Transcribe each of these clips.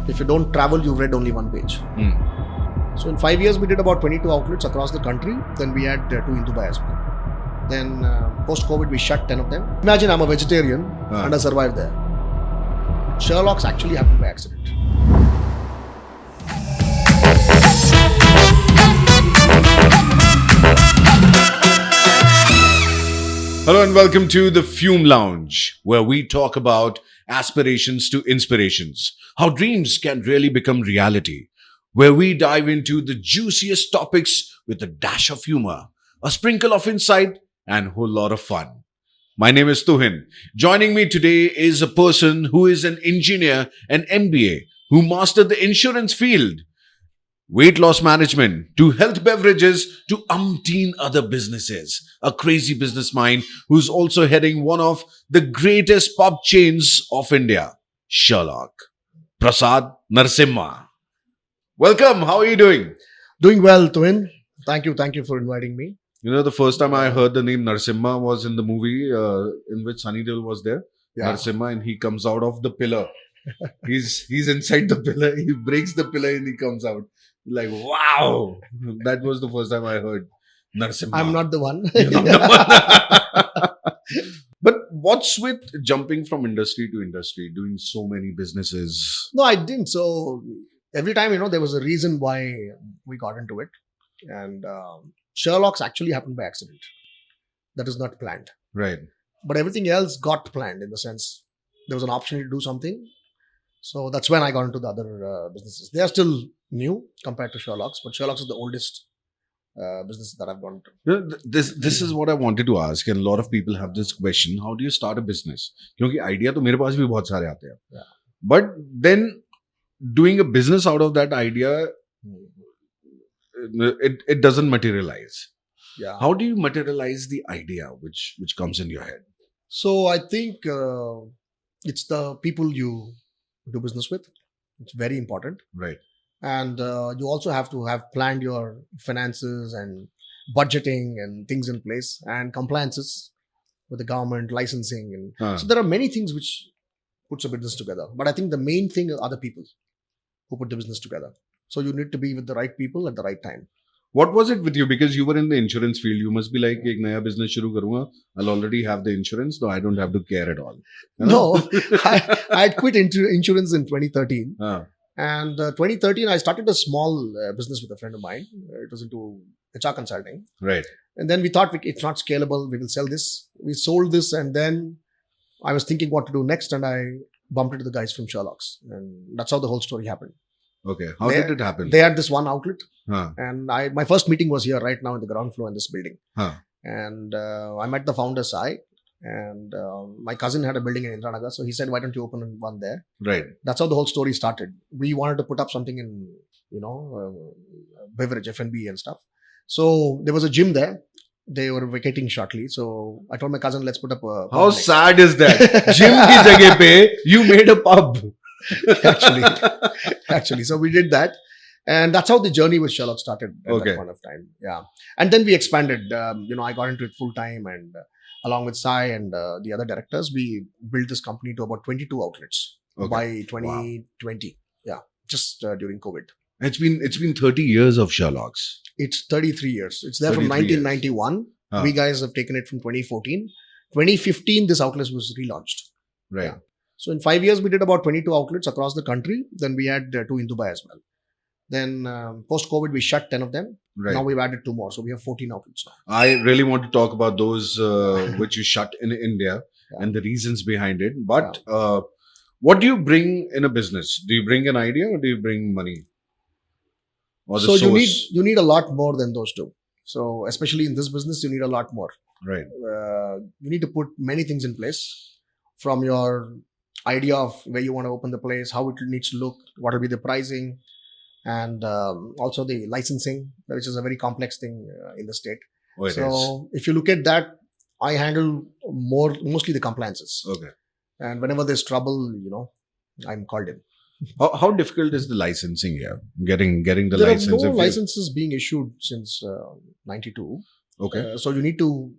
If you don't travel, you've read only one page. So in 5 years, we did about 22 outlets across the country. Then we had 2 in Dubai as well. Then post-COVID, we shut 10 of them. Imagine I'm a vegetarian and I survived there. Sherlock's actually happened by accident. Hello and welcome to the Fume Lounge, where we talk about aspirations to inspirations, how dreams can really become reality, where we dive into the juiciest topics with a dash of humor, a sprinkle of insight, and a whole lot of fun. My name is Tuhin. Joining me today is a person who is an engineer, an MBA, who mastered the insurance field, weight loss management, to health beverages, to umpteen other businesses. A crazy business mind who's also heading one of the greatest pub chains of India, Sherlock. Prasad Narasimha. Welcome. How are you doing? Doing well, Tuhin. Thank you for inviting me. You know, the first time I heard the name Narasimha was in the movie in which Sunny Deol was there. Yeah. Narasimha, and he comes out of the pillar. He's inside the pillar. He breaks the pillar and he comes out. Like, wow. That was the first time I heard Narasimha. I'm not the one. You're not the one. But what's with jumping from industry to industry, doing so many businesses? No, I didn't. So every time, there was a reason why we got into it. And Sherlock's actually happened by accident. That is not planned. Right. But everything else got planned, in the sense there was an opportunity to do something. So that's when I got into the other businesses. They are still new compared to Sherlock's, but Sherlock's is the oldest business that I've gone to. You know, this is what I wanted to ask, and a lot of people have this question: how do you start a business? Because idea to मेरे पास भी बहुत सारे आते हैं. Yeah. But then doing a business out of that idea, it doesn't materialize. Yeah. How do you materialize the idea which comes in your head? So I think it's the people you do business with. It's very important. Right. And you also have to have planned your finances and budgeting and things in place, and compliances with the government, licensing. And so there are many things which puts a business together. But I think the main thing are the people who put the business together. So you need to be with the right people at the right time. What was it with you? Because you were in the insurance field, you must be like, एक नया business शुरू करूँगा, I'll already have the insurance, so I don't have to care at all. No, I had quit insurance in 2013. And 2013, I started a small business with a friend of mine. It was into HR consulting. Right. And then we thought it's not scalable. We will sell this. We sold this, and then I was thinking what to do next, and I bumped into the guys from Sherlock's, and that's how the whole story happened. Okay. How did it happen? They had this one outlet, and my first meeting was here right now in the ground floor in this building. And I met the founder, Sai, and my cousin had a building in Indranagar, so he said, why don't you open one there? Right. That's how the whole story started. We wanted to put up something in, beverage, F&B and stuff. So there was a gym there. They were vacating shortly. So I told my cousin, let's put up a pub. How sad is that? Gym ki jagah pe, you made a pub. Actually. So we did that. And that's how the journey with Sherlock started at that point of time. Yeah. And then we expanded. I got into it full time, and along with Sai and the other directors, we built this company to about 22 outlets by 2020. Wow. Yeah. Just during COVID. It's been 30 years of Sherlock's. It's 33 years. It's there from 1991. We guys have taken it from 2014. 2015, this outlet was relaunched. Right. Yeah. So in 5 years, we did about 22 outlets across the country. Then we had 2 in Dubai as well. Then post-COVID, we shut 10 of them. Right. Now we've added 2 more. So we have 14 outlets now. I really want to talk about those which you shut in India and the reasons behind it. But what do you bring in a business? Do you bring an idea or do you bring money? Or the source? you need a lot more than those two. So especially in this business, you need a lot more. Right. You need to put many things in place, from your idea of where you want to open the place, how it needs to look, what will be the pricing, and also the licensing, which is a very complex thing in the state. So if you look at that, I handle mostly the compliances. Okay. And whenever there's trouble, I'm called in. How difficult is the licensing here? Getting the there license? There are no licenses being issued since 92. Okay. So you need to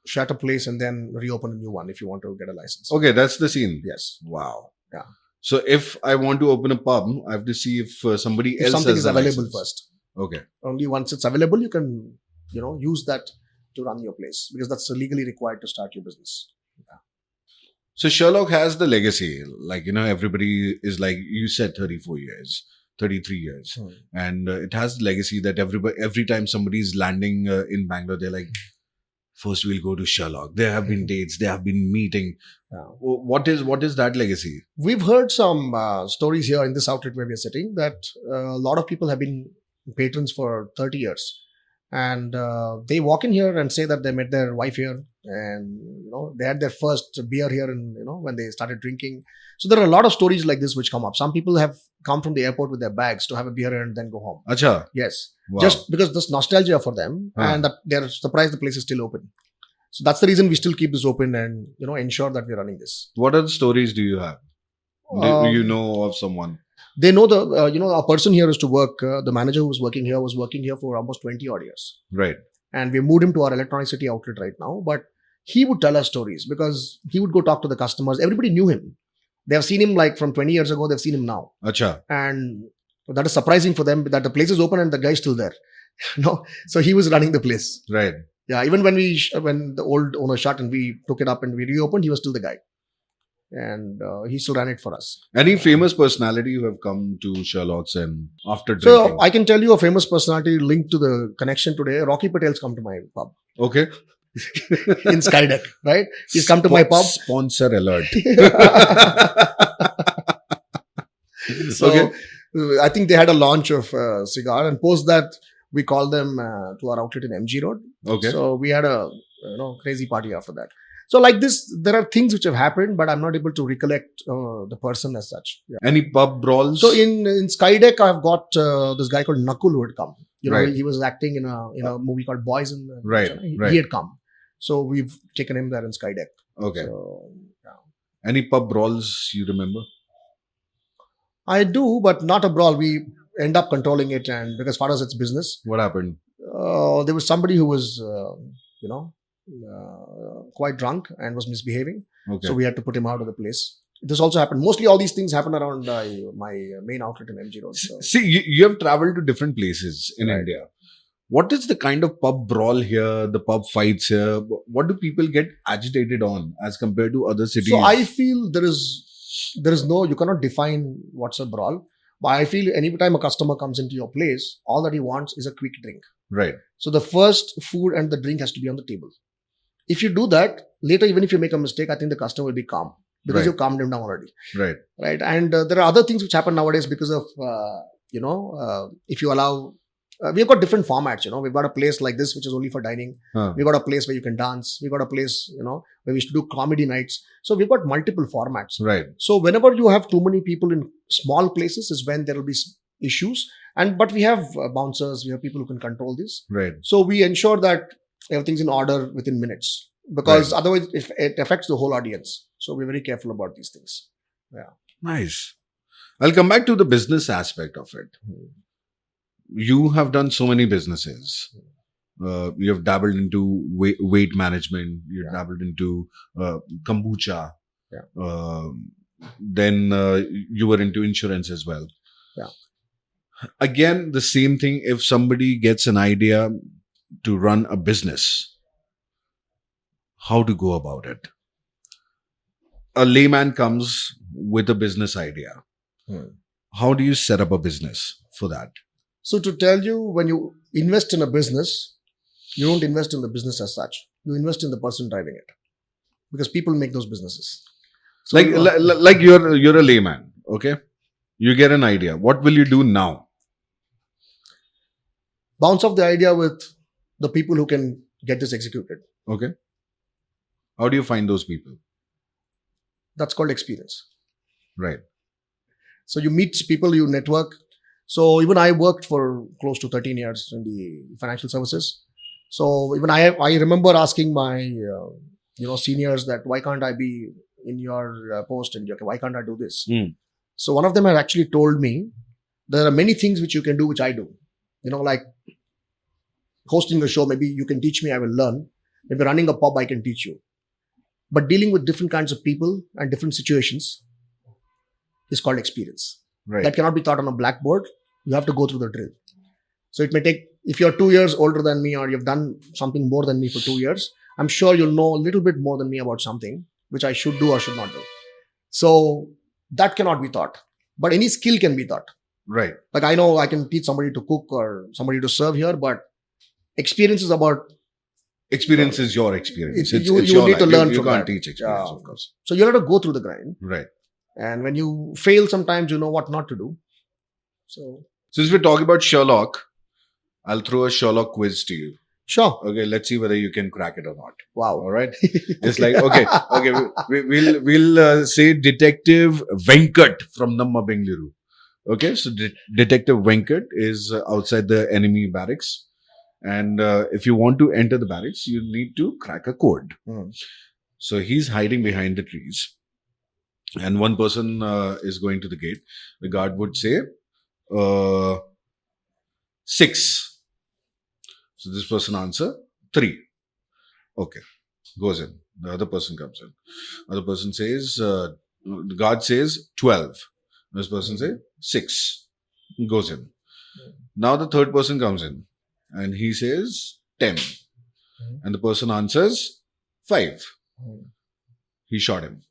shut a place and then reopen a new one if you want to get a license. Okay, that's the scene. Yes. Wow. Yeah. So if I want to open a pub, I have to see if somebody If else something has is the available license. first. Okay. Only once it's available, you can, use that to run your place, because that's legally required to start your business. So Sherlock has the legacy. Like, everybody is like, you said 34 years, 33 years. And it has the legacy that every time somebody's landing in Bangalore, they're like, first we'll go to Sherlock. There have been dates, there have been meeting. Yeah. What is that legacy? We've heard some stories here in this outlet where we're sitting that a lot of people have been patrons for 30 years. And they walk in here and say that they met their wife here, and they had their first beer here, and when they started drinking. So there are a lot of stories like this which come up. Some people have come from the airport with their bags to have a beer and then go home. Acha. Yes, Wow. just because this nostalgia for them, and that they're surprised the place is still open. So that's the reason we still keep this open and ensure that we're running this. What other stories do you have? Do you know of someone? They know a person here is to work. The manager who was working here for almost 20 odd years. Right. And we moved him to our Electronic City outlet right now. But he would tell us stories because he would go talk to the customers. Everybody knew him. They have seen him like from 20 years ago. They've seen him now. Acha. And that is surprising for them that the place is open and the guy's still there. So he was running the place. Right. Yeah. Even when the old owner shut and we took it up and we reopened, he was still the guy. And he still ran it for us. Any famous personality who have come to Sherlock's and after drinking? So I can tell you a famous personality linked to the connection today. Rocky Patel's come to my pub. Okay. In Skydeck, right? He's come to my pub. Sponsor alert. So Okay. I think they had a launch of cigar, and post that we called them to our outlet in MG Road. Okay. So we had a crazy party after that. So like this, there are things which have happened, but I'm not able to recollect the person as such. Yeah. Any pub brawls? So in Skydeck, I've got this guy called Nakul who had come. Right. He was acting in a movie called Boys in Right, Chennai. right. He had come. So we've taken him there in Skydeck. Okay. So, yeah. Any pub brawls you remember? I do, but not a brawl. We end up controlling it, and because for us it's business. What happened? There was somebody who was, quite drunk and was misbehaving. Okay. So we had to put him out of the place. This also happened. Mostly all these things happen around my main outlet in MG Road. So. See, you have traveled to different places in Right. India. What is the kind of pub brawl here, the pub fights here? What do people get agitated on as compared to other cities? So I feel there is no, you cannot define what's a brawl. But I feel anytime a customer comes into your place, all that he wants is a quick drink. Right. So the first food and the drink has to be on the table. If you do that, later even if you make a mistake, I think the customer will be calm because Right. you've calmed him down already. Right. Right. And there are other things which happen nowadays because of, if you allow, we've got different formats, we've got a place like this, which is only for dining. Huh. We've got a place where you can dance. We've got a place, where we used to do comedy nights. So we've got multiple formats. Right. So whenever you have too many people in small places is when there will be issues. But we have bouncers, we have people who can control this. Right. So we ensure that everything's in order within minutes because otherwise it affects the whole audience. So we're very careful about these things. Nice. I'll come back to the business aspect of it. You have done so many businesses. You have dabbled into weight management. You've dabbled into kombucha. Yeah. Then you were into insurance as well. Yeah. Again, the same thing. If somebody gets an idea to run a business, how to go about it? A layman comes with a business idea. How do you set up a business for that? So to tell you, when you invest in a business, you don't invest in the business as such. You invest in the person driving it because people make those businesses. So like you're a layman, okay? You get an idea. What will you do now? Bounce off the idea with the people who can get this executed. Okay. How do you find those people? That's called experience. Right. So you meet people, you network. So even I worked for close to 13 years in the financial services. So even I remember asking my seniors that why can't I be in your post and why can't I do this? So one of them had actually told me there are many things which you can do which I do. Like hosting a show, maybe you can teach me, I will learn. Maybe running a pub, I can teach you. But dealing with different kinds of people and different situations, is called experience. Right. That cannot be taught on a blackboard. You have to go through the drill. So it may take, if you're 2 years older than me or you've done something more than me for 2 years, I'm sure you'll know a little bit more than me about something which I should do or should not do. So that cannot be taught. But any skill can be taught. Right. Like I know I can teach somebody to cook or somebody to serve here, but experience is about, Experience is your experience. You your need to life. learn You from can't that. teach experience, of course. so you'll have to go through the grind. Right. And when you fail, sometimes you know what not to do. So Since we're talking about Sherlock, I'll throw a Sherlock quiz to you. sure. Okay, let's see whether you can crack it or not. Wow. All right. It's like, okay. We'll say Detective Venkat from Namma Bengaluru. Okay, so Detective Venkat is outside the enemy barracks. And if you want to enter the barracks, you need to crack a code. So he's hiding behind the trees. And one person is going to the gate. The guard would say, 6. So this person answer 3. Okay, goes in. The other person comes in. Other person says, the guard says 12. This person says 6. Goes in. Now the third person comes in and he says 10. And the person answers 5. He shot him.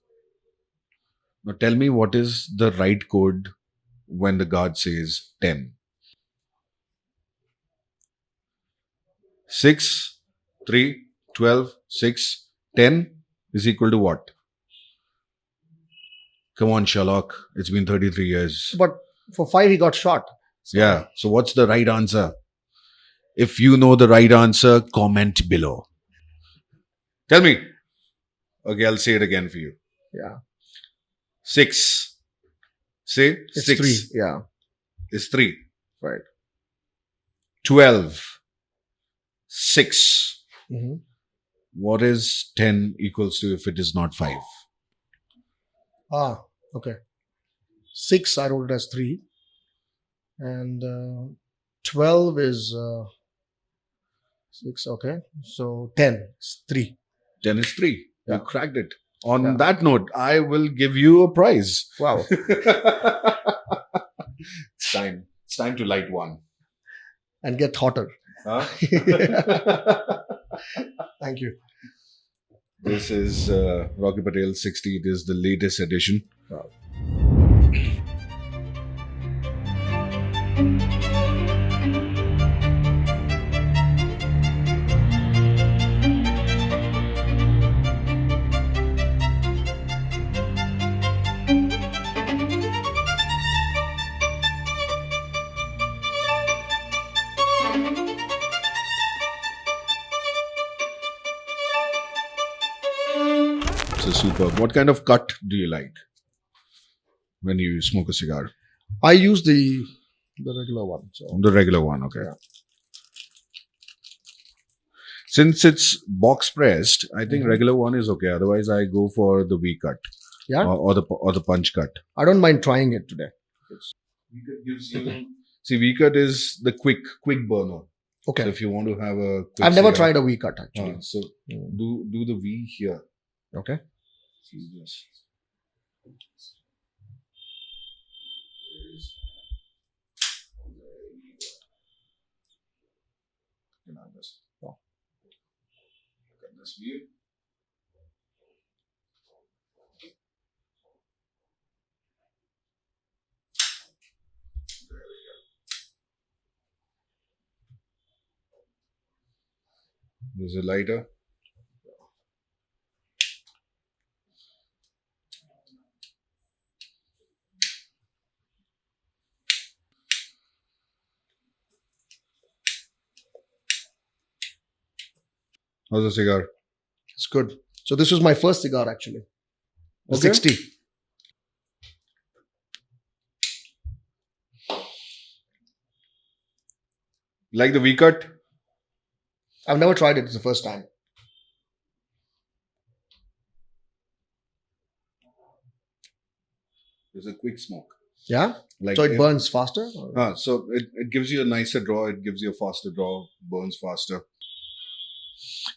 Now tell me what is the right code when the guard says 10. 6, 3, 12, 6, 10 is equal to what? Come on, Sherlock. It's been 33 years. But for 5, he got shot. So Yeah. So what's the right answer? If you know the right answer, comment below. Tell me. Okay, I'll say it again for you. Yeah. 6. Say It's 6 3. Yeah. is 3. Right. 12. 6. Mm-hmm. What is 10 equals to if it is not 5? Okay. 6, I wrote it as 3. And 12 is 6. Okay. So 10 is 3. 10 is 3. Yeah. You cracked it. On Yeah. that note, I will give you a prize. Wow. It's time. It's time to light one. And get hotter. Huh? Thank you. This is Rocky Patel 60. It is the latest edition. Wow. So superb. What kind of cut do you like when you smoke a cigar? I use the regular one. So The regular one, okay. Yeah. Since it's box pressed, I think Mhm. regular one is okay. Otherwise, I go for the V cut. Yeah? Or the punch cut. I don't mind trying it today. V cut gives you. See, V cut is the quick burner. So Okay. if you want to have a quick I've never cigar- tried a V cut actually. So Mm. do the V here. Okay. See this. You know, this. Oh. Look at this view. There we go. There's a lighter. How's the cigar? It's good. So this was my first cigar actually. The Okay. 60. Like the V cut? I've never tried it. It's the first time. There's a quick smoke. Yeah. Like So it if- burns faster. Or? So it gives you a nicer draw. It gives you a faster draw. Burns faster.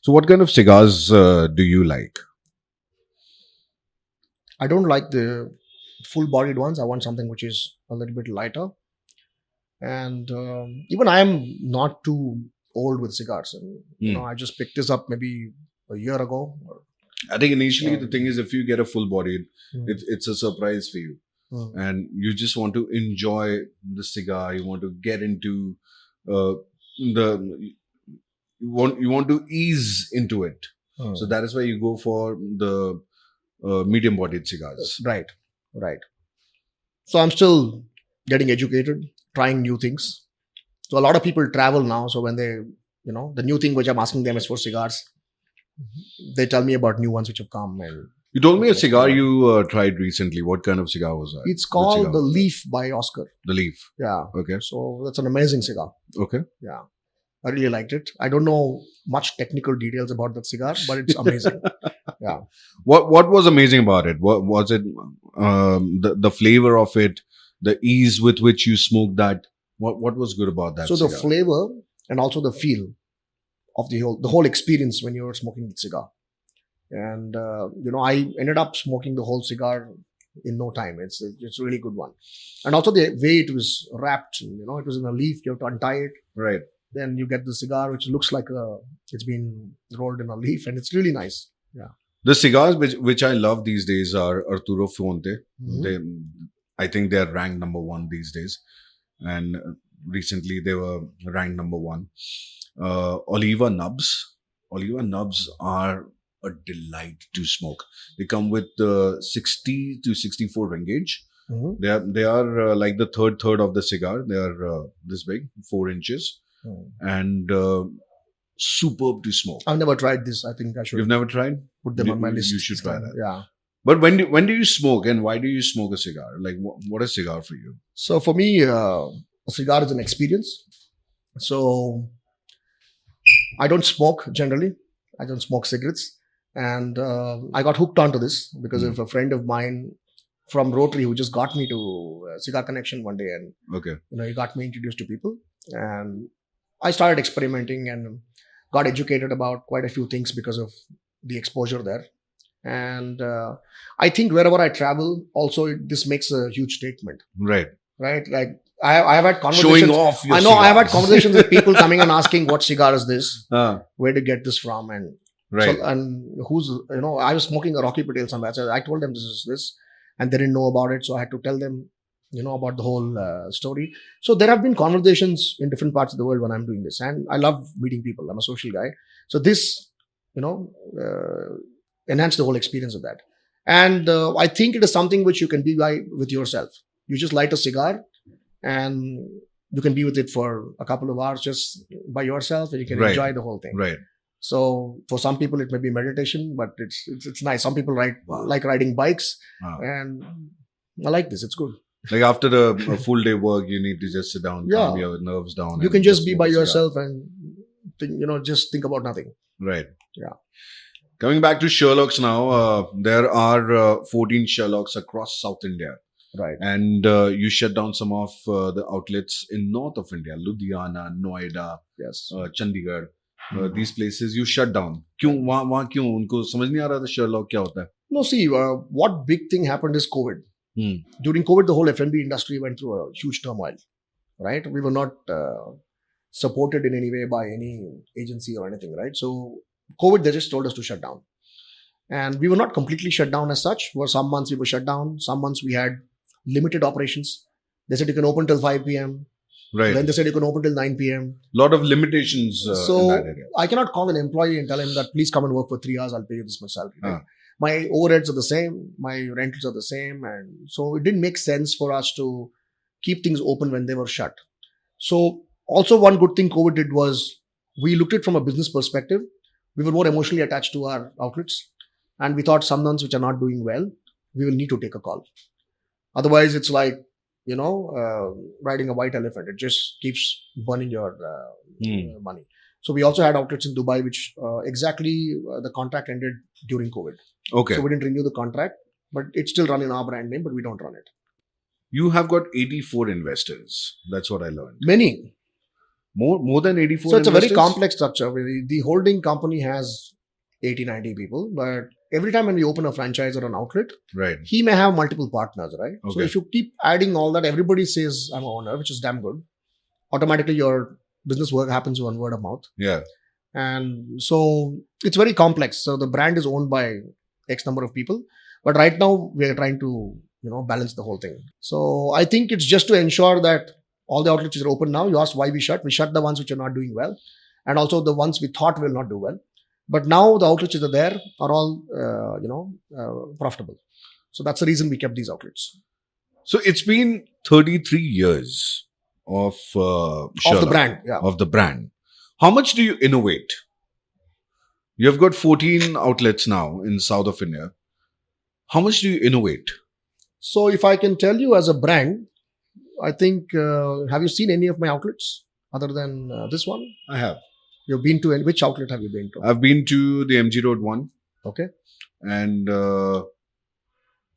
So what kind of cigars do you like? I don't like the full-bodied ones. I want something which is a little bit lighter. And even I am not too old with cigars. And, I just picked this up maybe a year ago. I think initially the thing is, if you get a full bodied, Mm. it's a surprise for you. Mm. And you just want to enjoy the cigar. You want to get into you want to ease into it. Mm. So that is why you go for the medium bodied cigars. Right. So I'm still getting educated, trying new things. So a lot of people travel now. So when they, the new thing which I'm asking them is for cigars, they tell me about new ones which have come. And You told me a cigar you tried recently. What kind of cigar was that? it's What cigar called the was that? Leaf by Oscar. The Leaf. Yeah. Okay. So that's an amazing cigar. Okay. Yeah. I really liked it. I don't know much technical details about that cigar, but it's amazing. Yeah. What was amazing about it? What was it? The flavor of it, the ease with which you smoked that. What was good about that? So the cigar? flavor and also the feel of the whole experience when you're smoking the cigar. And I ended up smoking the whole cigar in no time. It's a really good one. And also the way it was wrapped, it was in a leaf. You have to untie it. Right. Then you get the cigar, which looks like it's been rolled in a leaf, and it's really nice. Yeah. The cigars which I love these days are Arturo Fuente. Mhm. I think they're ranked number 1 these days, and recently they were ranked number 1. Oliva Nubs. Oliva Nubs are a delight to smoke. They come with 60 to 64 ring gauge. Mhm. They are like the third of the cigar. They are this big, 4 inches, Mhm. and superb to smoke. I've never tried this. I think I should You've never tried? put them on my list. You should this try time. that. Yeah. But when do you smoke, and why do you smoke a cigar? Like what is cigar for you? So for me, a cigar is an experience. So I don't smoke generally. I don't smoke cigarettes. And I got hooked onto this because of a friend of mine from Rotary who just got me to Cigar Connection one day. And, Okay. he got me introduced to people. And I started experimenting and got educated about quite a few things because of the exposure there. And I think wherever I travel, also this makes a huge statement, Right. right? Like I have had conversations. Showing off your I know I have had cigars. conversations with people coming and asking, what cigar is this? Ah, Where to get this from? And right. so, and who's, I was smoking a Rocky Patel somewhere. So I told them this is this, and they didn't know about it. So I had to tell them, about the whole story. So there have been conversations in different parts of the world when I'm doing this, and I love meeting people. I'm a social guy. So this, enhanced the whole experience of that. And I think it is something which you can be by with yourself. You just light a cigar, and you can be with it for a couple of hours just by yourself, and you can Right. enjoy the whole thing. Right. So for some people it may be meditation, but it's nice. Some people Wow. like riding bikes, Wow. and I like this. It's good. Like after a full day work, you need to just sit down, Yeah. calm your nerves down. You and can just be smoke by a cigar. yourself and just think about nothing. Right. Yeah. Coming back to Sherlocks now, there are 14 Sherlocks across South India. Right. And you shut down some of the outlets in north of India, Ludhiana, Noida, Yes. Chandigarh. These places you shut down. क्यों वहाँ क्यों उनको समझ नहीं आ रहा था Sherlock क्या होता है? No, see, what big thing happened is COVID. Hmm. During COVID, the whole F&B industry went through a huge turmoil, right? We were not supported in any way by any agency or anything, right? So COVID, they just told us to shut down. And we were not completely shut down as such. For some months we were shut down. Some months we had limited operations. They said you can open till 5 p.m. Right. Then they said you can open till 9 p.m. Lot of limitations in So that area. I cannot call an employee and tell him that please come and work for 3 hours. I'll pay you this much salary. Right? Ah. My overheads are the same. My rentals are the same. And so it didn't make sense for us to keep things open when they were shut. So also one good thing COVID did was we looked at it from a business perspective. We were more emotionally attached to our outlets. And we thought some months which are not doing well, we will need to take a call. Otherwise, it's like, riding a white elephant. It just keeps burning your money. So we also had outlets in Dubai, which exactly the contract ended during COVID. Okay. So we didn't renew the contract, but it's still run in our brand name, but we don't run it. You have got 84 investors. That's what I learned. Many. More than 84 So it's a very investors? complex structure. The holding company has 80, 90 people. But every time when we open a franchise or an outlet, Right. he may have multiple partners, right? So Okay. if you keep adding all that, everybody says I'm an owner, which is damn good. Automatically your business work happens on word of mouth. Yeah. And so it's very complex. So the brand is owned by X number of people. But right now we are trying to, balance the whole thing. So I think it's just to ensure that all the outlets are open now. You asked why we shut. We shut the ones which are not doing well. And also the ones we thought will not do well. But now the outlets that are there are all, profitable. So that's the reason we kept these outlets. So it's been 33 years of Of Sherlock, the brand, yeah. of the brand. How much do you innovate? You've got 14 outlets now in South of India. How much do you innovate? So if I can tell you as a brand, I think, have you seen any of my outlets other than this one? I have. You've been to, which outlet have you been to? I've been to the MG Road one Okay. and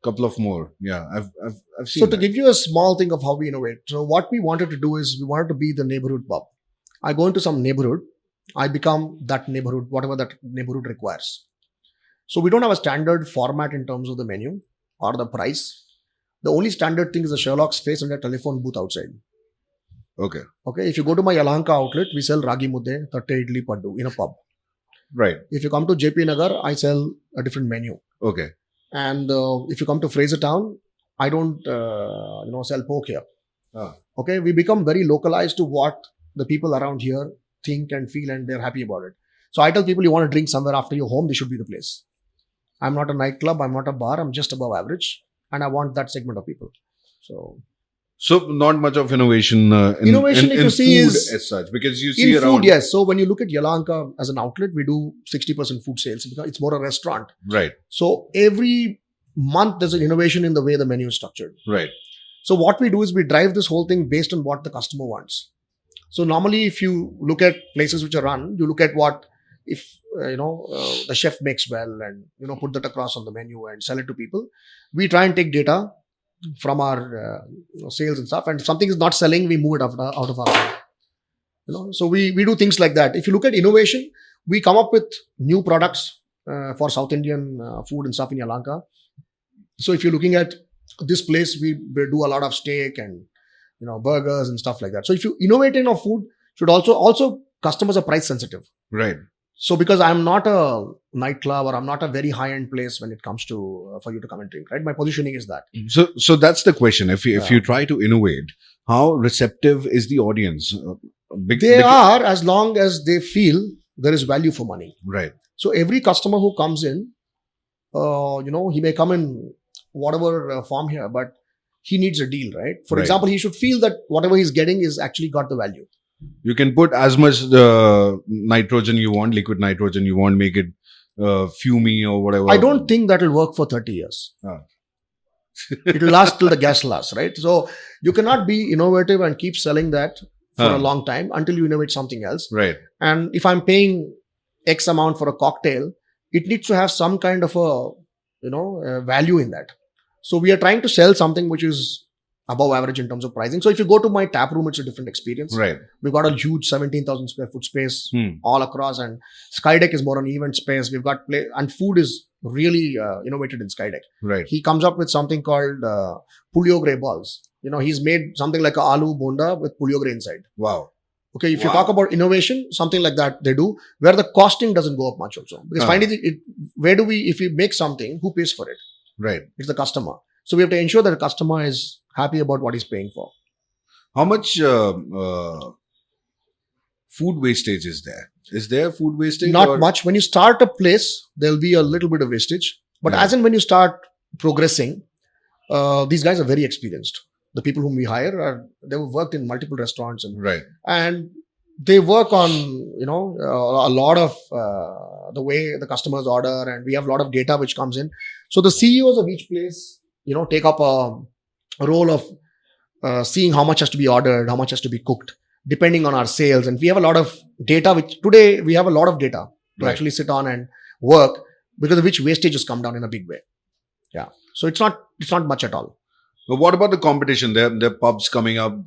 couple of more. Yeah, I've seen So to that. give you a small thing of how we innovate. So what we wanted to do is we wanted to be the neighborhood pub. I go into some neighborhood, I become that neighborhood, whatever that neighborhood requires. So we don't have a standard format in terms of the menu or the price. The only standard thing is the Sherlock's face and a telephone booth outside. Okay. Okay. If you go to my Yelahanka outlet, we sell ragi mudde, tatte idli paddu in a pub. Right. If you come to JP Nagar, I sell a different menu. Okay. And if you come to Fraser Town, I don't, sell pork here. Ah. Okay. We become very localized to what the people around here think and feel, and they're happy about it. So I tell people, you want to drink somewhere after you're home, this should be the place. I'm not a nightclub. I'm not a bar. I'm just above average. And I want that segment of people. So not much of innovation in, Innovation, if in you see, food is as such, because you see in around. food, yes. So when you look at Yelahanka as an outlet, we do 60% food sales because it's more a restaurant. Right. So every month there's an innovation in the way the menu is structured. Right. So what we do is we drive this whole thing based on what the customer wants. So normally, if you look at places which are run, you look at what if the chef makes well, and put that across on the menu and sell it to people. We try and take data from our sales and stuff, and if something is not selling, we move it out of our. So we do things like that. If you look at innovation, we come up with new products for South Indian food and stuff in Yelahanka. So if you're looking at this place, we do a lot of steak and burgers and stuff like that. So if you innovate in our food, should also customers are price sensitive. Right. So because I'm not a nightclub or I'm not a very high end place when it comes to for you to come and drink, right? My positioning is that. So that's the question. If you try to innovate, how receptive is the audience? They are, as long as they feel there is value for money. Right. So every customer who comes in, he may come in whatever form here, but he needs a deal, right? For Right. example, he should feel that whatever he's getting is actually got the value. You can put as much nitrogen you want, liquid nitrogen you want, make it Fume or whatever. I don't think that will work for 30 years. Ah. It will last till the gas lasts, right? So you cannot be innovative and keep selling that for a long time until you innovate something else. Right. And if I'm paying X amount for a cocktail, it needs to have some kind of a value in that. So we are trying to sell something which is above average in terms of pricing. So if you go to my tap room, it's a different experience. Right. We've got a huge 17,000 square foot space Hmm. all across, and Skydeck is more an event space. We've got and food is really innovated in Skydeck. Right. He comes up with something called puliogre balls. He's made something like a aloo bonda with puliogre inside. Wow. Okay, if you Wow. talk about innovation, something like that they do, where the costing doesn't go up much also. Because finally, if we make something, who pays for it? Right. It's the customer. So we have to ensure that the customer is happy about what he's paying for. How much food wastage is there? Is there food wastage? Not much. When you start a place, there'll be a little bit of wastage. But Yeah. as and when you start progressing, these guys are very experienced. The people whom we hire they've worked in multiple restaurants Right. and they work on a lot of the way the customers order, and we have a lot of data which comes in. So the CEOs of each place take up a role of seeing how much has to be ordered, how much has to be cooked, depending on our sales. And we have a lot of data, which today we have a lot of data to Right. actually sit on and work, because of which wastage has come down in a big way. Yeah. So it's not much at all. But what about the competition? There are pubs coming up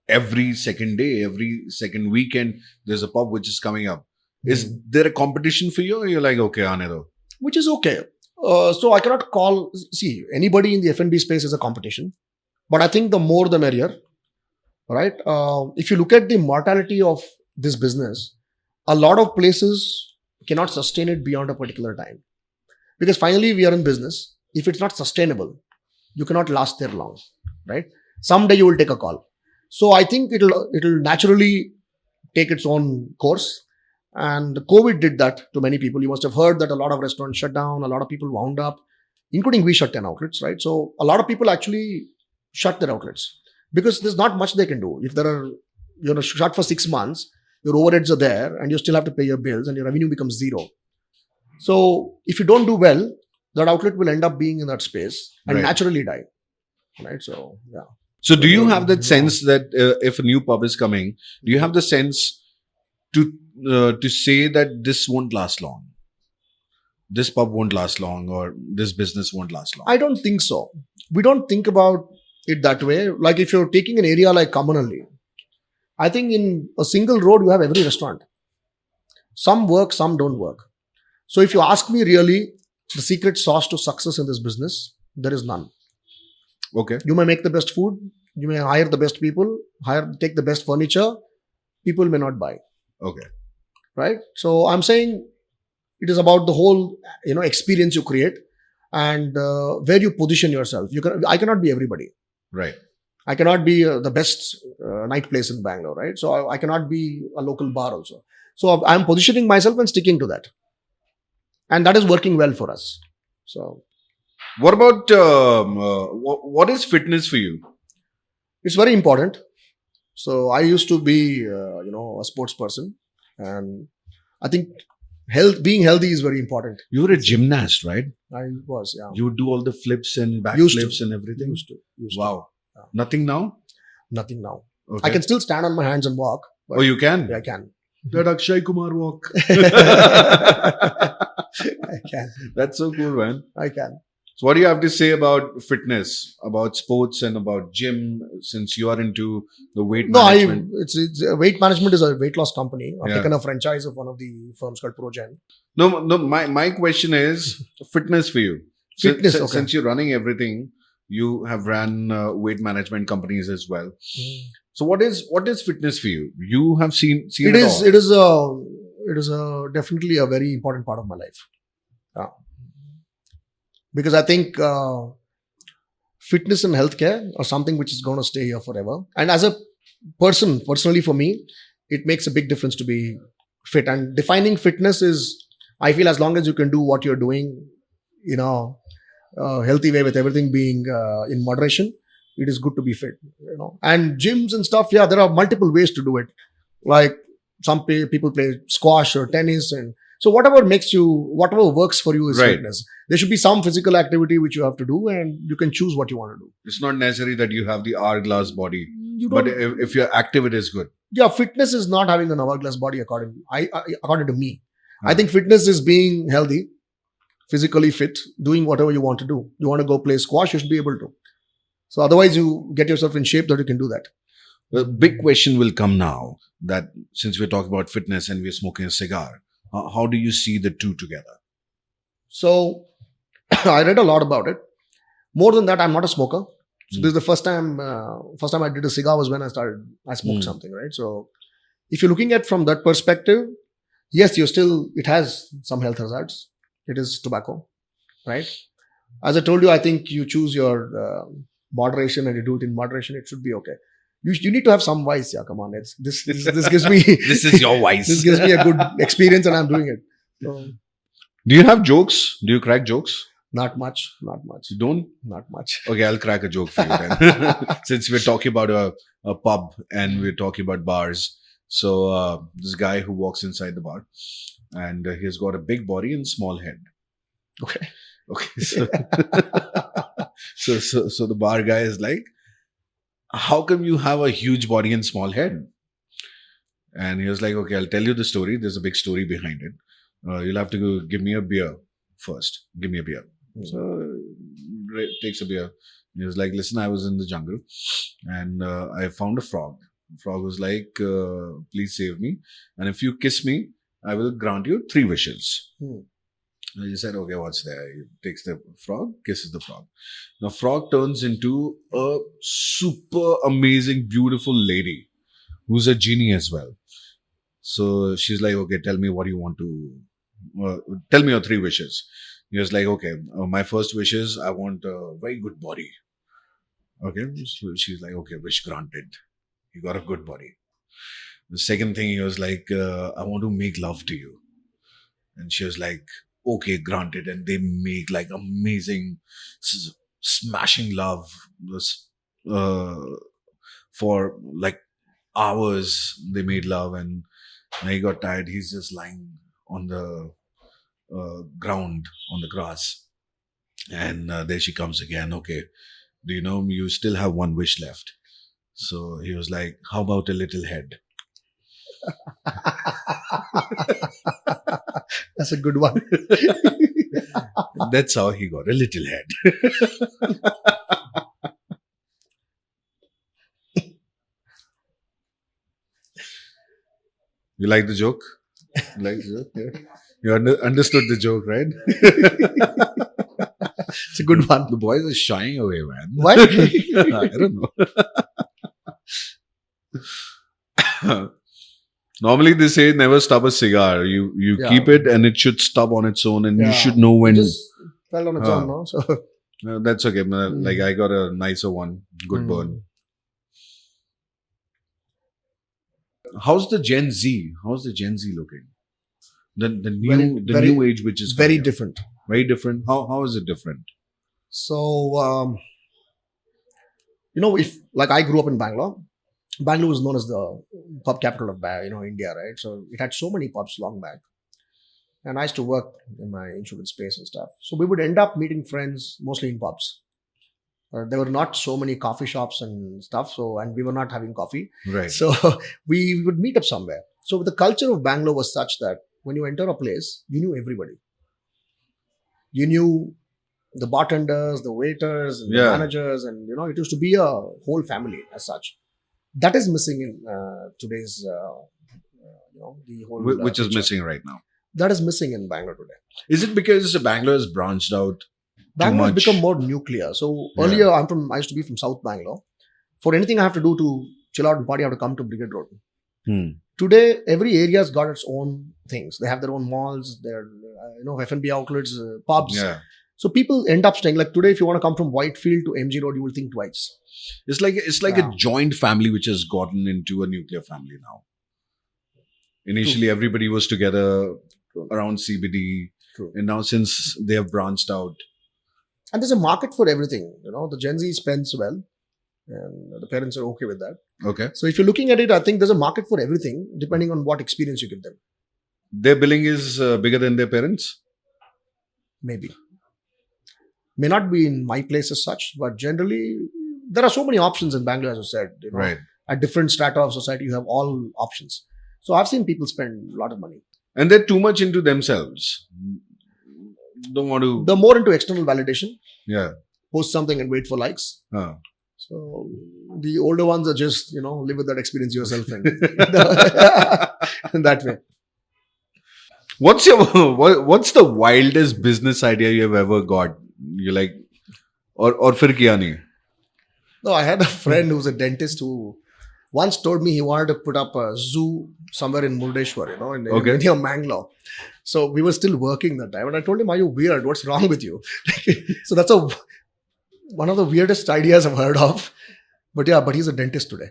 every second day, every second weekend. There's a pub which is coming up. Is there a competition for you, or you're like, okay, aane do? Which is okay. So I cannot call, see, anybody in the F&B space is a competition, but I think the more the merrier, right? If you look at the mortality of this business, a lot of places cannot sustain it beyond a particular time, because finally we are in business. If it's not sustainable, you cannot last there long, right? Someday you will take a call. So I think it'll naturally take its own course. And COVID did that to many people. You must have heard that a lot of restaurants shut down, a lot of people wound up, including we shut 10 outlets, right? So a lot of people actually shut their outlets because there's not much they can do. If there are, shut for 6 months, your overheads are there and you still have to pay your bills and your revenue becomes zero. So if you don't do well, that outlet will end up being in that space and Right. naturally die, right? So, yeah. So do you have that sense that if a new pub is coming, do you have the sense to say that this won't last long? This pub won't last long, or this business won't last long? I don't think so. We don't think about it that way. Like if you're taking an area like Kamanalli, I think in a single road, you have every restaurant. Some work, some don't work. So if you ask me really, the secret sauce to success in this business, there is none. Okay. You may make the best food, you may hire the best people, take the best furniture, people may not buy, Okay. right? So I'm saying it is about the whole, experience you create and where you position yourself. I cannot be everybody. Right. I cannot be the best night place in Bangalore, right? So I cannot be a local bar also. So I'm positioning myself and sticking to that. And that is working well for us. So What about what is fitness for you? it's very important. So I used to be, a sports person, and I think being healthy is very important. You were a gymnast, right? I was, yeah. You would do all the flips and back Used to. flips and everything. Used to. Wow. Yeah. Nothing now? Nothing now. Okay. I can still stand on my hands and walk. But Oh, you can? yeah, I can. That Akshay Kumar walk. I can. That's so cool, man. I can. So what do you have to say about fitness, about sports, and about gym, since you are into the weight No, management? it's weight management is a weight loss company. I've Yeah. taken a franchise of one of the firms called ProGen. No. My question is fitness for you. Fitness, okay. Since you're running everything, you have ran weight management companies as well. So what is fitness for you? You have seen It it is. all. It is definitely a very important part of my life. Yeah. Because I think fitness and healthcare are something which is going to stay here forever. And as a personally for me, it makes a big difference to be fit. And defining fitness is, I feel, as long as you can do what you're doing, healthy way with everything being in moderation, it is good to be fit. And gyms and stuff. Yeah, there are multiple ways to do it. Like some people play squash or tennis, and so whatever works for you is Right. fitness. There should be some physical activity which you have to do, and you can choose what you want to do. It's not necessary that you have the hourglass body, You but don't. if you're active, it is good. Yeah, fitness is not having an hourglass body according to me. I Huh. think fitness is being healthy, physically fit, doing whatever you want to do. You want to go play squash, you should be able to. So otherwise, you get yourself in shape that you can do that. The big question will come now that since we're talking about fitness and we're smoking a cigar, how do you see the two together? So I read a lot about it. More than that, I'm not a smoker. So this is the first time I did a cigar was when I smoked something, right? So if you're looking at from that perspective, yes, it has some health hazards. It is tobacco, right? As I told you, I think you choose your moderation and you do it in moderation, it should be okay. You need to have some vice, yeah. Come on, this gives me This is your vice. this gives me a good experience, and I'm doing it. So, Do you have jokes? Do you crack jokes? not much. You don't? Not much. Okay, I'll crack a joke for you then. Since we're talking about a pub and we're talking about bars. So this guy who walks inside the bar and he's got a big body and small head. Okay. Okay. So the bar guy is like, how come you have a huge body and small head? And he was like, okay, I'll tell you the story. There's a big story behind it. You'll have to go give me a beer first. Give me a beer. So Ray takes a beer. He was like, listen, I was in the jungle and I found a frog. The frog was like, please save me. And if you kiss me, I will grant you 3 wishes. Hmm. And he said, okay, what's there? He takes the frog, kisses the frog. Now, frog turns into a super amazing, beautiful lady who's a genie as well. So she's like, okay, tell me what you want to, tell me your 3 wishes. He was like, okay, my first wish is I want a very good body. Okay, so she's like, okay, wish granted. You got a good body. The second thing, he was like, I want to make love to you. And she was like, okay, granted. And they make like amazing, smashing love uh, for like hours. They made love, and when he got tired, he's just lying on the ground, on the grass. And there she comes again. Okay, do you know you still have 1 wish left? So he was like, how about a little head? That's a good one. That's how he got a little head. You like the joke? You like the joke? Yeah. You understood the joke, right? It's a good one. The boys are shying away, man. Why? I don't know. Normally they say never stub a cigar. You Yeah. keep it and it should stub on its own, and you Yeah. should know when. It just fell on its own, no? So That's okay. Like I got a nicer one. Good burn. How's the Gen Z? How's the Gen Z looking? The new age which is very coming up. different. Very different. How is it different? So if like I grew up in Bangalore. Bangalore was known as the pub capital of India, right? So it had so many pubs long back. And I used to work in my insurance space and stuff. So we would end up meeting friends mostly in pubs. There were not so many coffee shops and stuff. And we were not having coffee. Right. So we would meet up somewhere. So the culture of Bangalore was such that when you enter a place, you knew everybody. You knew the bartenders, the waiters, and the Yeah. managers, and it used to be a whole family as such. That is missing in today's, the whole. Which is picture. missing right now. That is missing in Bangalore today. Is it because Bangalore has branched out? Bangalore has much? become more nuclear. So Yeah. earlier, I used to be from South Bangalore. For anything I have to do to chill out and party, I have to come to Brigade Road. Today, every area's got its own things. They have their own malls, their F&B outlets, pubs. Yeah. So people end up staying. Like today, if you want to come from Whitefield to MG Road, you will think twice. It's like Yeah. a joint family which has gotten into a nuclear family now. Initially, everybody was together around CBD, True. and now since they have branched out, And there's a market for everything. The Gen Z spends well, and the parents are okay with that. okay, So if you're looking at it, I think there's a market for everything, depending on what experience you give them. their billing is bigger than their parents. Maybe. May not be in my place as such, but generally, there are so many options in Bangalore, as I said. Right. At different strata of society, you have all options. So I've seen people spend a lot of money. And they're too much into themselves. Don't want to. They're more into external validation, Yeah. post something and wait for likes. Huh. So the older ones are just, live with that experience yourself and in that way. What's the wildest business idea you have ever got? You like, or fir kiya nahi? No, I had a friend who was a dentist who once told me he wanted to put up a zoo somewhere in Murdeshwar, Okay. near Mangalore. So we were still working that time. And I told him, are you weird? What's wrong with you? So that's one of the weirdest ideas I've heard of. But he's a dentist today.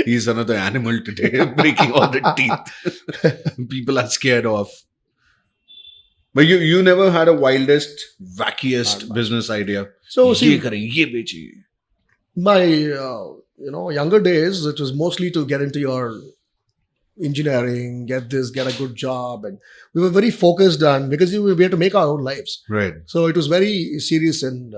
He's another animal today, breaking all the teeth. People are scared of. But you never had a wildest, wackiest business idea. So Ye see, kare, ye beche. my younger days, it was mostly to get into your engineering, get a good job, and we were very focused on because we had to make our own lives. Right, So it was very serious and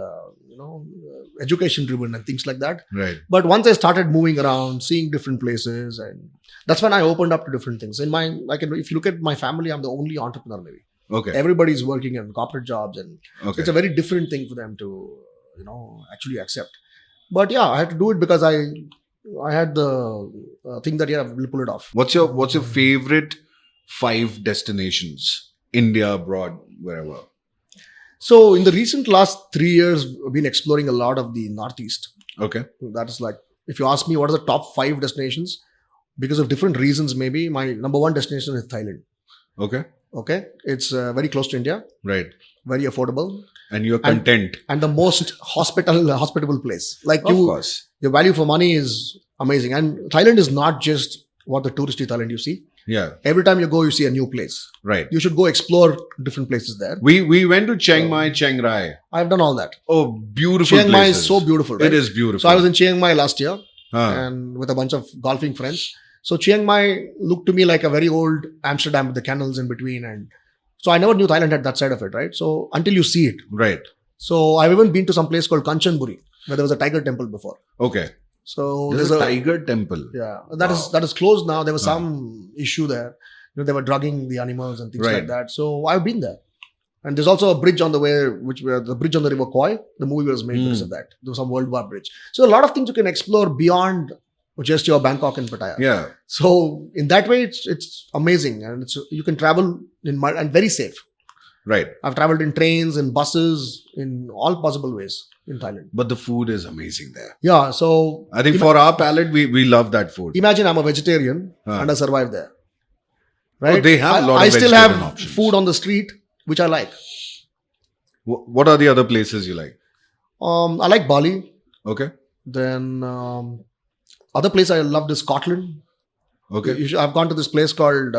education driven and things like that. right. But once I started moving around, seeing different places, and that's when I opened up to different things. If you look at my family, I'm the only entrepreneur maybe. Okay, Everybody's working in corporate jobs, and so okay. it's a very different thing for them to actually accept. But yeah, I had to do it because I I had the thing that we'll pull it off. What's your favorite 5 destinations? India, abroad, wherever. So in the recent last 3 years, I've been exploring a lot of the Northeast. Okay. That is like, if you ask me what are the top 5 destinations, because of different reasons, maybe my number 1 destination is Thailand. Okay. Okay, it's very close to India, Right. very affordable, And you're content. and the most hospitable place. Like Of course. your value for money is amazing. And Thailand is not just what the touristy Thailand you see. Yeah. Every time you go, you see a new place. Right. You should go explore different places there. We went to Chiang Mai, Chiang Rai. I've done all that. Oh, beautiful Chiang Mai places. is so beautiful, right? It is beautiful. So I was in Chiang Mai last year Huh. and with a bunch of golfing friends. So Chiang Mai looked to me like a very old Amsterdam with the canals in between. And so I never knew Thailand had that side of it, right? So until you see it. Right. So I've even been to some place called Kanchanburi, where there was a tiger temple before. Okay. So There's a tiger temple. Yeah, Wow. that is closed now. There was some issue there. They were drugging the animals and things Right. like that. So I've been there. And there's also a bridge on the way, the bridge on the river Koi. The movie was made because of that. There was some World War bridge. So a lot of things you can explore beyond just your Bangkok and Pattaya. Yeah. So in that way, it's amazing, and you can travel and very safe. Right. I've traveled in trains, in buses, in all possible ways in Thailand. But the food is amazing there. Yeah. So I think for our palate, we love that food. imagine I'm a vegetarian and I survive there. Right? Oh, they have a lot of I still vegetarian have options. food on the street, which I like. What are the other places you like? I like Bali. Okay. Then other place I loved is Scotland. Okay. I've gone to this place called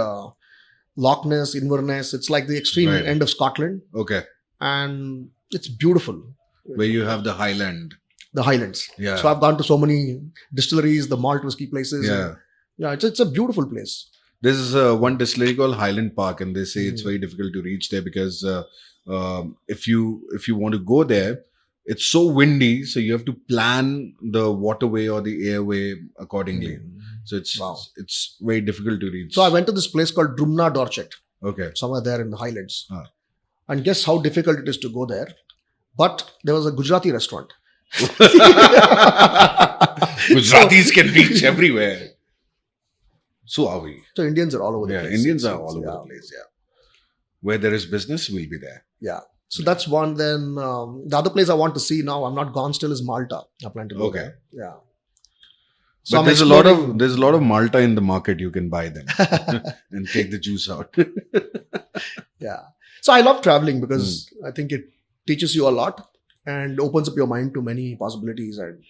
Loch Ness, Inverness. It's like the extreme Right. end of Scotland, Okay. and it's beautiful. Where you have the Highland. The Highlands. Yeah. So I've gone to so many distilleries, the malt whiskey places. Yeah. Yeah, it's a beautiful place. There's one distillery called Highland Park, and they say it's very difficult to reach there because if you want to go there, it's so windy, so you have to plan the waterway or the airway accordingly. So it's very difficult to reach. So I went to this place called Drumna Dorset, Okay. somewhere there in the Highlands. Ah. And guess how difficult it is to go there? But there was a Gujarati restaurant. Gujaratis can reach everywhere. So are we. So Indians are all over the Yeah, place. Indians are all over Yeah. the place. Yeah. Where there is business, we'll be there. Yeah. So that's one. Then the other place I want to see now, I'm not gone still, is Malta. I plan to go Okay. there. Yeah. But I'm there's exploring- a lot of Malta in the market. You can buy them and take the juice out. Yeah. So I love traveling because I think it teaches you a lot and opens up your mind to many possibilities and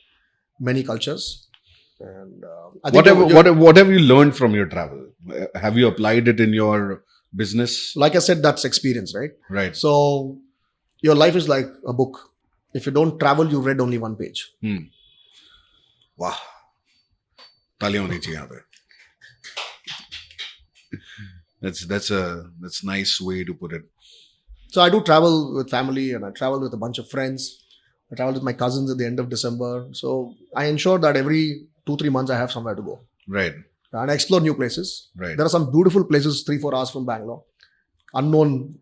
many cultures. And I think What have you learned from your travel? Have you applied it in your business? like I said, that's experience, right? Right. So your life is like a book. If you don't travel, you've read only one page. Wow. तालियां होनी चाहिए यहाँ पे. That's nice way to put it. So I do travel with family and I travel with a bunch of friends. I travel with my cousins at the end of December. So I ensure that every 2-3 months I have somewhere to go. Right. And I explore new places. Right. There are some beautiful places 3-4 hours from Bangalore. Unknown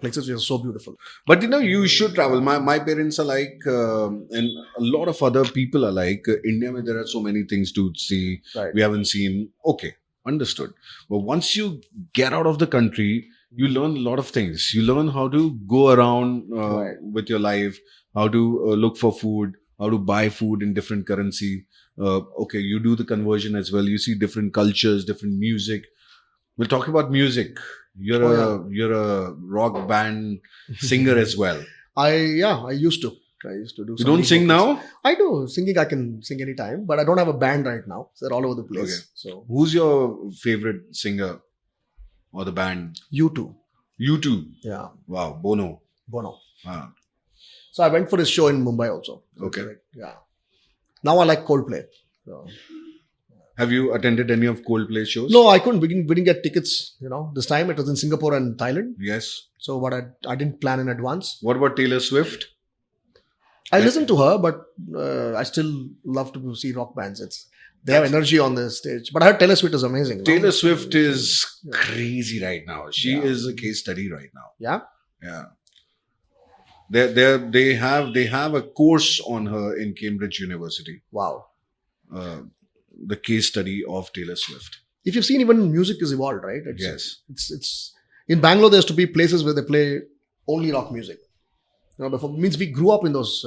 places which are so beautiful. But you should travel. My parents are like, and a lot of other people are like, India, where there are so many things to see. Right. We haven't seen. Okay, understood. But once you get out of the country, you learn a lot of things. You learn how to go around Right. with your life, how to look for food, how to buy food in different currency. Okay, you do the conversion as well. You see different cultures, different music. We'll talk about music. You're a rock band singer as well. I used to. I used to do. You some don't lead sing vocals. now? I do. Singing I can sing anytime, but I don't have a band right now. So they're all over the place. Okay. So Who's your favorite singer or the band? U2. You too. Yeah. Wow, Bono. Bono. Ah, So I went for his show in Mumbai also. Okay. Yeah. Now I like Coldplay. So. have you attended any of Coldplay shows? No, I couldn't. We didn't get tickets. This time it was in Singapore and Thailand. Yes. So I didn't plan in advance. What about Taylor Swift? I listen to her, but I still love to see rock bands. They have energy on the stage. But I heard Taylor Swift is amazing. no? Taylor Swift is crazy right now. She Yeah. is a case study right now. Yeah. Yeah. They have a course on her in Cambridge University. Wow. the case study of Taylor Swift. If you've seen, even music is evolved, right? Yes. It's in Bangalore. There used to be places where they play only rock music. Before means we grew up in those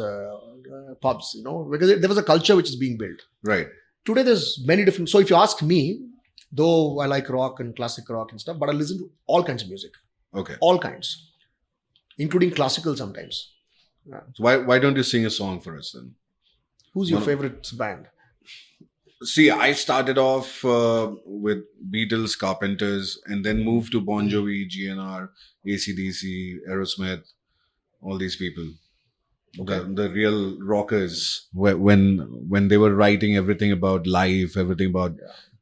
pubs, because there was a culture which is being built. Right. Today, there's many different. So if you ask me, though I like rock and classic rock and stuff, but I listen to all kinds of music, Okay. all kinds, including classical sometimes. So why don't you sing a song for us then? Who's your One of- favorite band? See, I started off with Beatles, Carpenters, and then moved to Bon Jovi, GNR, AC/DC, Aerosmith, all these people. Okay. The real rockers, when they were writing everything about life, everything about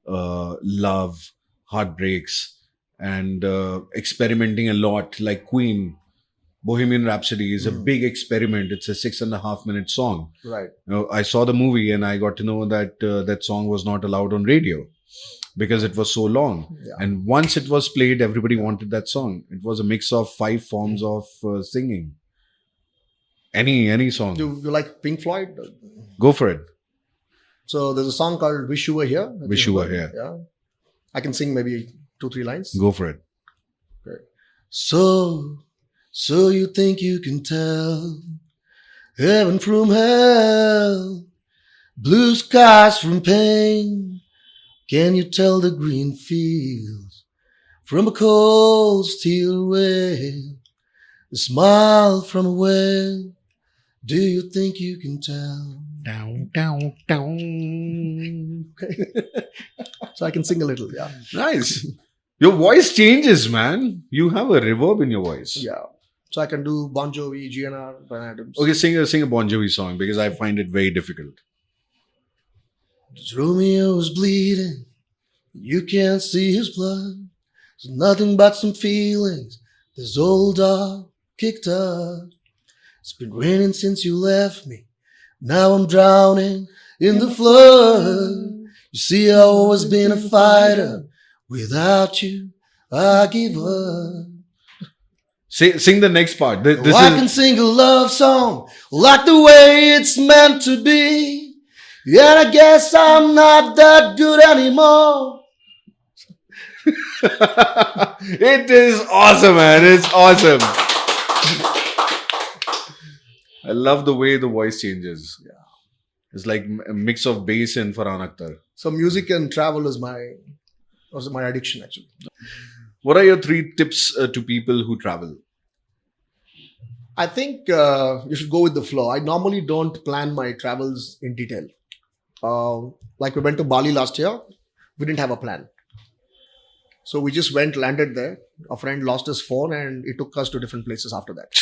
love, heartbreaks, and experimenting a lot, like Queen. Bohemian Rhapsody is a big experiment. It's a 6.5 minute song. Right. I saw the movie and I got to know that that song was not allowed on radio because it was so long. Yeah. And once it was played, everybody wanted that song. It was a mix of 5 forms of singing. Any song. Do you like Pink Floyd? Go for it. So there's a song called "Wish You Were Here." Have Wish you You heard Were it? Yeah. I can sing maybe 2-3 lines. Go for it. So you think you can tell heaven from hell, blue skies from pain? Can you tell the green fields from a cold steel rail, the smile from a well? Do you think you can tell? Down, down, down. Okay. So I can sing a little, yeah. Nice. Your voice changes, man. You have a reverb in your voice. Yeah. So I can do Bon Jovi, GNR, Bryan Adams. Okay, sing a Bon Jovi song because I find it very difficult. Romeo's bleeding. You can't see his blood. There's nothing but some feelings. This old dog kicked up. It's been raining since you left me. Now I'm drowning in the flood. You see, I've always been a fighter. Without you, I give up. Sing the next part. I can sing a love song like the way it's meant to be. And I guess I'm not that good anymore. It is awesome, man. It's awesome. I love the way the voice changes. Yeah. It's like a mix of bass and Farhan Akhtar. So music and travel was my addiction actually. What are your 3 tips to people who travel? I think you should go with the flow. I normally don't plan my travels in detail. Like we went to Bali last year, we didn't have a plan. So we just landed there. A friend lost his phone and it took us to different places after that.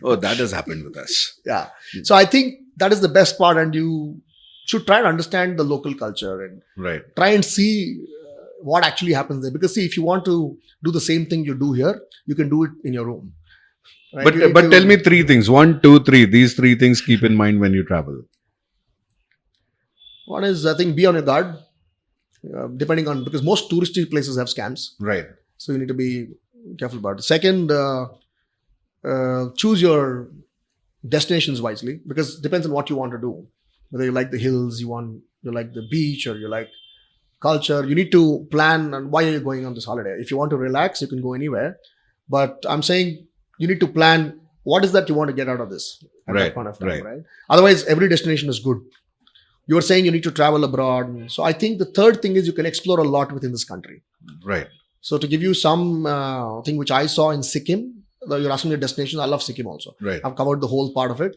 Oh, that has happened with us. Yeah. So I think that is the best part, and you should try and understand the local culture and Right. try and see what actually happens there. Because see, if you want to do the same thing you do here, you can do it in your room. Right? But tell me 3 things. 1, 2, 3. These 3 things keep in mind when you travel. One is, I think, be on your guard. Depending on, because most touristy places have scams. Right. So you need to be careful about it. Second, choose your destinations wisely, because it depends on what you want to do. Whether you like the hills, you like the beach, or you like culture. You need to plan on why are you going on this holiday. If you want to relax, you can go anywhere. But I'm saying you need to plan what is that you want to get out of this at that point of time, right? Otherwise, every destination is good. You were saying you need to travel abroad. So I think the third thing is you can explore a lot within this country. Right. So to give you some thing which I saw in Sikkim, you're asking me destinations. I love Sikkim also. Right. I've covered the whole part of it.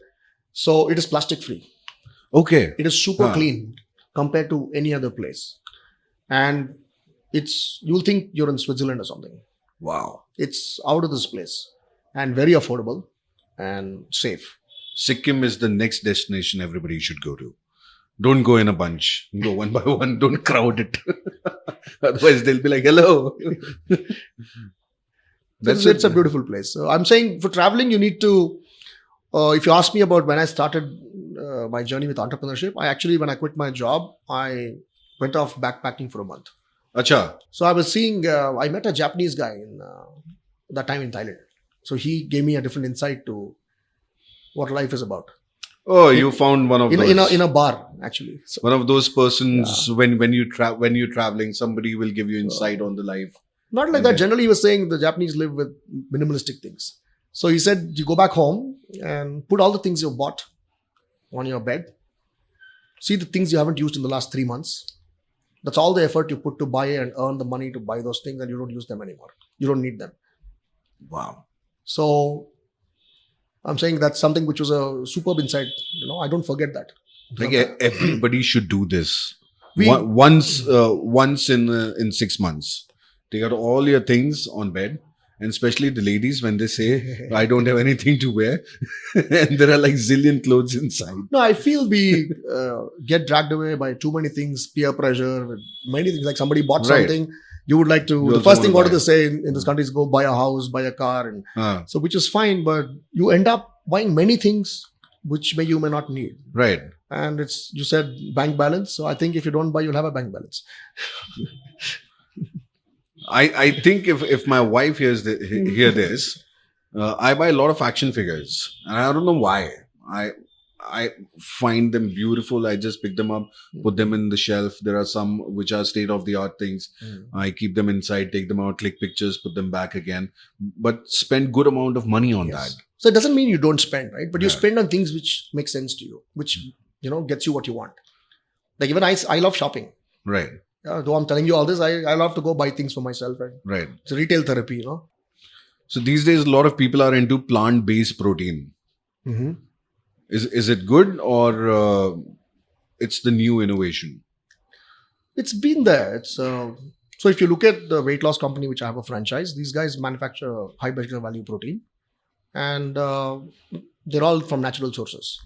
So it is plastic free. Okay. It is super clean compared to any other place. And you'll think you're in Switzerland or something. Wow. It's out of this place and very affordable and safe. Sikkim is the next destination everybody should go to. Don't go in a bunch. Go one by one. Don't crowd it. Otherwise, they'll be like, hello. It's a beautiful place. So I'm saying for traveling, you need to, if you ask me about when I started my journey with entrepreneurship, when I quit my job, I went off backpacking for a month. Acha. So I was seeing, I met a Japanese guy in that time in Thailand. So he gave me a different insight to what life is about. Oh, you found one of in those. a bar actually. So, One of those persons when you're traveling, somebody will give you insight on the life. not like that. Generally, he was saying the Japanese live with minimalistic things. So he said, you go back home and put all the things you bought on your bed. See the things you haven't used in the last 3 months. That's all the effort you put to buy and earn the money to buy those things, and you don't use them anymore. You don't need them. Wow. So I'm saying that's something which was a superb insight. I don't forget that. Like everybody should do this. We- Once in 6 months. Take out all your things on bed. And especially the ladies, when they say, I don't have anything to wear, and there are like zillion clothes inside. No, I feel we get dragged away by too many things, peer pressure, with many things. Like somebody bought Right. something, you would like to. You The also first thing, want what to do they say in this country is go buy a house, buy a car, and so which is fine, but you end up buying many things which you may not need. Right. And you said bank balance. So I think if you don't buy, you'll have a bank balance. I think if my wife hear this, I buy a lot of action figures, and I don't know why. I find them beautiful. I just pick them up, put them in the shelf. There are some which are state of the art things. I keep them inside, take them out, click pictures, put them back again. But spend good amount of money on that. So it doesn't mean you don't spend, right? But you Yeah. spend on things which make sense to you, which gets you what you want. Like even I love shopping. Right. Though I'm telling you all this, I love to go buy things for myself, and Right. it's retail therapy, So these days, a lot of people are into plant-based protein. Mm-hmm. Is it good, or it's the new innovation? It's been there. It's so if you look at the weight loss company, which I have a franchise, these guys manufacture high better value protein, and they're all from natural sources.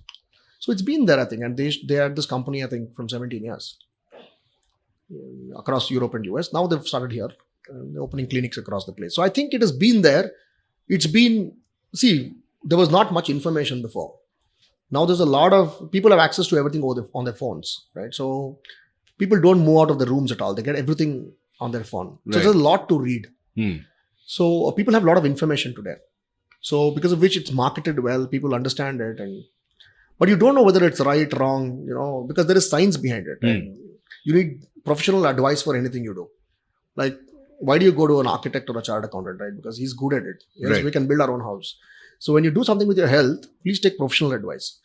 So it's been there, I think, and they had this company, I think, from 17 years across Europe and US. Now they've started here, they're opening clinics across the place. So I think it has been there. There was not much information before. Now there's a lot of people have access to everything on their phones, right? So people don't move out of the rooms at all. They get everything on their phone. So Right. there's a lot to read. Hmm. So people have a lot of information today. So because of which it's marketed well, people understand it, but you don't know whether it's right, wrong, because there is science behind it. And you need professional advice for anything you do. Like, why do you go to an architect or a chartered accountant, right? Because he's good at it. Yes, Right. we can build our own house. So when you do something with your health, please take professional advice,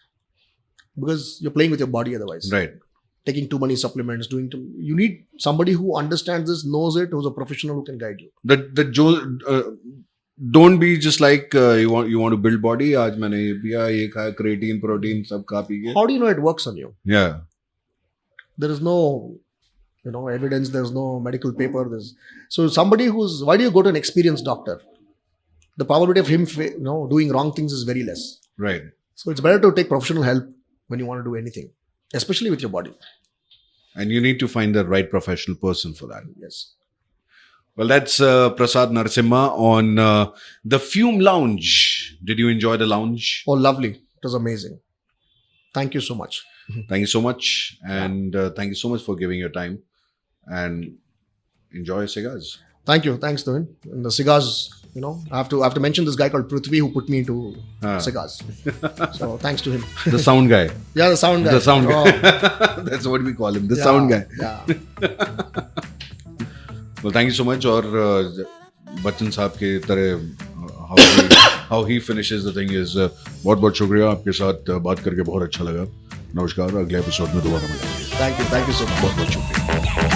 because you're playing with your body otherwise. Right. Taking too many supplements, you need somebody who understands this, knows it, who's a professional who can guide you. Don't be just like you want to build body. आज मैंने ये पिया, ये खाया, creatine, protein, सब खा P के. How do you know it works on you? Yeah. There is no, evidence. There's no medical paper. So somebody why do you go to an experienced doctor? The probability of him, doing wrong things is very less. Right. So it's better to take professional help when you want to do anything, especially with your body. And you need to find the right professional person for that. Yes. Well, that's Prasad Narasimha on the Fume Lounge. Did you enjoy the lounge? Oh, lovely. It was amazing. Thank you so much. Thank you so much. And thank you so much for giving your time. And enjoy cigars. Thank you. Thanks, Tuhin. And the cigars, I have to mention this guy called Prithvi who put me into cigars. So thanks to him. The sound guy. Yeah, the sound guy. The sound guy. Oh, That's what we call him. The sound guy. Yeah. Well, thank you so much. और बच्चन साहब के तरह how he finishes the thing is बहुत बहुत शुक्रिया, आपके साथ बात करके बहुत अच्छा लगा. नमस्कार, अगले एपिसोड में दोबारा मिलेंगे. Thank you so much. बहुत बहुत शुक्रिया.